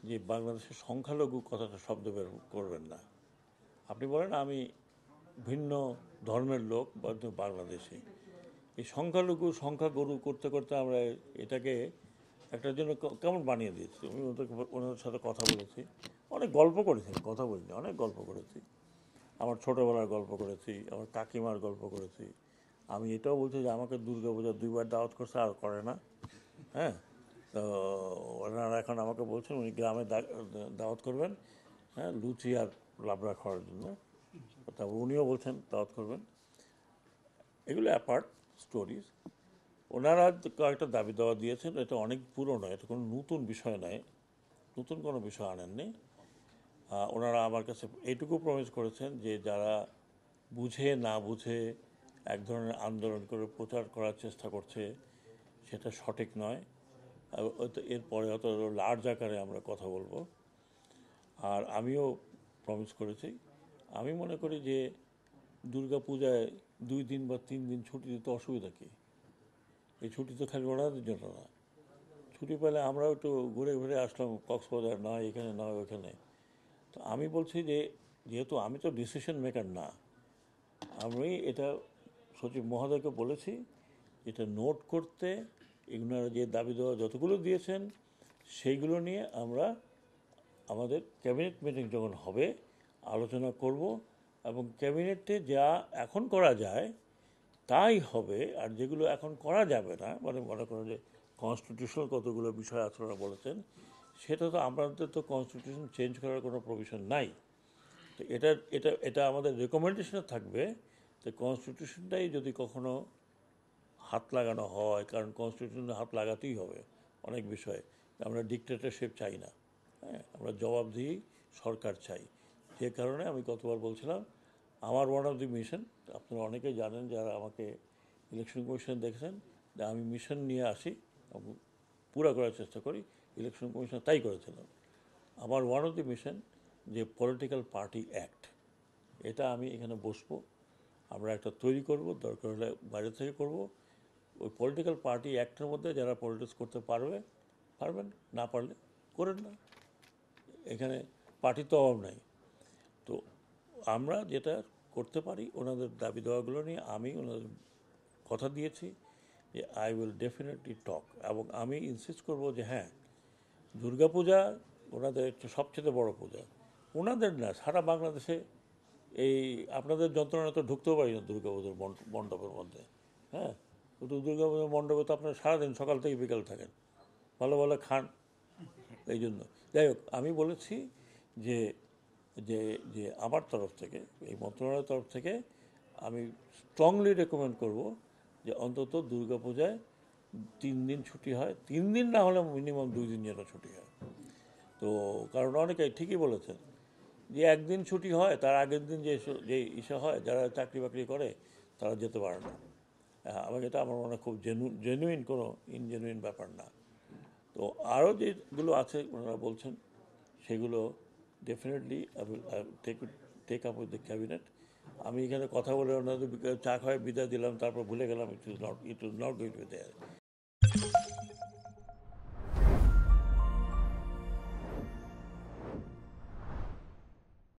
যে বাংলাদেশের সংখ্যালঘু কথাটা শব্দ বের করবেন না। আপনি বলেন আমি ভিন্ন ধর্মের লোক বা বাংলাদেশি, এই সংখ্যালঘু সংখ্যাগুরু করতে করতে আমরা এটাকে একটার জন্য কেমন বানিয়ে দিয়েছি। আমি ওনাদের সাথে কথা বলেছি, অনেক গল্প করেছি, কথা বলিনি, অনেক গল্প করেছি। আমার ছোটোবেলার গল্প করেছি, আমার কাকিমার গল্প করেছি। আমি এটাও বলছি যে আমাকে দুর্গাপূজা 2বার দাওয়াত করছে আর করে না। হ্যাঁ, তো ওনারা এখন আমাকে বলছেন উনি গ্রামে দাওয়াত করবেন, হ্যাঁ, লুচি আর লাবড়া খাওয়ার জন্য। তারপর উনিও বলছেন দাওয়াত করবেন। এগুলো অ্যাপার্ট স্টোরিজ। ওনারা কয়েকটা দাবি দেওয়া দিয়েছেন, এটা অনেক পুরনো, এটা কোনো নতুন বিষয় নয়, নতুন কোনো বিষয় আনেননি। ওনারা আমার কাছে এইটুকু প্রমিস করেছেন যে যারা বুঝে না বুঝে এক ধরনের আন্দোলন করে প্রচার করার চেষ্টা করছে সেটা সঠিক নয়। এরপরে হয়তো লার্জ আকারে আমরা কথা বলবো। আর আমিও প্রমিস করেছি, আমি মনে করি যে দুর্গা পূজায় 2 দিন বা 3 দিন ছুটি দিতে অসুবিধা কী? এই ছুটি তো খালি ওনাদের জন্য না, ছুটি পেলে আমরাও একটু ঘুরে ঘুরে আসলাম, কক্সবাজার নয় এখানে নয় ওখানে। তো আমি বলছি যে যেহেতু আমি তো ডিসিশন মেকার না, আমি এটা সচিব মহোদয়কে বলেছি এটা নোট করতে, এগুলোরা যে দাবি দেওয়া যতগুলো দিয়েছেন সেইগুলো নিয়ে আমরা আমাদের ক্যাবিনেট মিটিং যখন হবে আলোচনা করব, এবং ক্যাবিনেটে যা এখন করা যায় তাই হবে। আর যেগুলো এখন করা যাবে না, মানে মনে করেন যে কনস্টিটিউশনাল কতগুলো বিষয় আপনারা বলেছেন, সেটা তো আমাদের তো কনস্টিটিউশন চেঞ্জ করার কোনো প্রভিশন নাই। তো এটা এটা এটা আমাদের রেকমেন্ডেশনে থাকবে যে কনস্টিটিউশনটাই যদি কখনো হাত লাগানো হয়, কারণ কনস্টিটিউশনে হাত লাগাতেই হবে অনেক বিষয়ে। আমরা ডিক্টেটরশিপ চাই না, হ্যাঁ, আমরা জবাবদিহি সরকার চাই। যে কারণে আমি গতবার বলছিলাম আমার ওয়ান অফ দি মিশন, আপনারা অনেকেই জানেন যারা আমাকে ইলেকশন কমিশন দেখেছেন, যে আমি মিশন নিয়ে আসি এবং পুরা করার চেষ্টা করি। ইলেকশন কমিশন তাই করেছিলাম। আমার ওয়ান অফ দি মিশন যে পলিটিক্যাল পার্টি অ্যাক্ট, এটা আমি এখানে বসবো, আমরা একটা তৈরি করব, দরকার হলে বাইরে থেকে করব। ওই পলিটিক্যাল পার্টি অ্যাক্টের মধ্যে যারা পলিটিক্স করতে পারবেন, না পারলে করেন না, এখানে পার্টির তো অভাব নাই। তো আমরা যেটা করতে পারি ওনাদের দাবি দেওয়াগুলো নিয়ে আমি ওনাদের কথা দিয়েছি যে আই উইল ডেফিনেটলি টক, এবং আমি ইনসিস্ট করব যে হ্যাঁ, দুর্গাপূজা ওনাদের একটা সবচেয়ে বড় পূজা, ওনাদের না সারা বাংলাদেশে। এই আপনাদের যন্ত্রণা তো ঢুকতেও পারি না দুর্গাপুজোর মণ্ডপের মধ্যে। হ্যাঁ, কিন্তু দুর্গাপুজোর মণ্ডপে তো আপনারা সারাদিন সকাল থেকে বিকাল থাকেন, ভালো ভালো খান। এই জন্য যাই হোক, আমি বলেছি যে যে যে আমার তরফ থেকে, এই মন্ত্রণালয়ের তরফ থেকে আমি স্ট্রংলি রেকমেন্ড করব যে অন্তত দুর্গাপূজায় 3 দিন ছুটি হয়, 3 দিন না হলে মিনিমাম 2 দিন যেন ছুটি হয়। তো কারণ অনেকেই ঠিকই বলেছেন যে একদিন ছুটি হয়, তার আগের দিন যে ইসে হয়, যারা চাকরি বাকরি করে তারা যেতে পারে না। আমার এটা আমার মনে হয় খুব জেনুইন, কোনো ইনজেনুইন ব্যাপার না। তো আরও যেগুলো আছে ওনারা বলছেন সেগুলো definitely take up with the cabinet. আমি এখানে কথা বলে ওনাদের চা খাওয়ায় বিদায় দিলাম, তারপর ভুলে গেলাম, it is not going to be there.